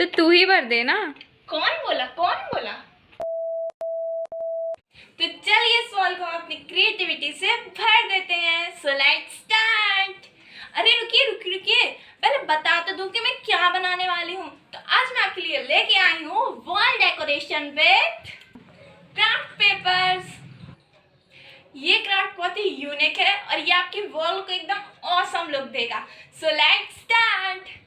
तो तू ही भर दे ना। कौन बोला? तो चलिए सॉल्व को अपनी क्रिएटिविटी से भर देते हैं। So let's start. अरे रुकिए, पहले बता तो दूं कि मैं क्या बनाने वाली हूँ। तो आज मैं आपके लिए लेके आई हूँ wall decoration with craft papers. ये क्राफ्ट बहुत ही यूनिक है और ये आपकी वॉल को एकदम ऑसम लुक देगा। So let's start.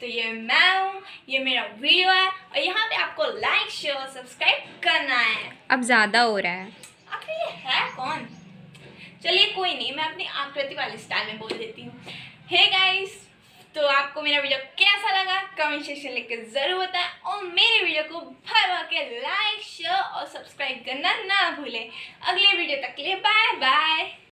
ये मैं हूँ, ये मेरा वीडियो है और यहाँ पे आपको लाइक शेयर और सब्सक्राइब करना है। अब ज़्यादा हो रहा है। आखिर ये है कौन? चलिए कोई नहीं, मैं अपनी आकृति वाली स्टाइल में बोल देती हूँ। हे गाइस, तो आपको मेरा वीडियो कैसा लगा कमेंट सेक्शन लिख के जरूर बताएं और मेरे वीडियो को भर भर के लाइक शेयर और सब्सक्राइब करना ना भूलें। अगले वीडियो तक के लिए बाय बाय।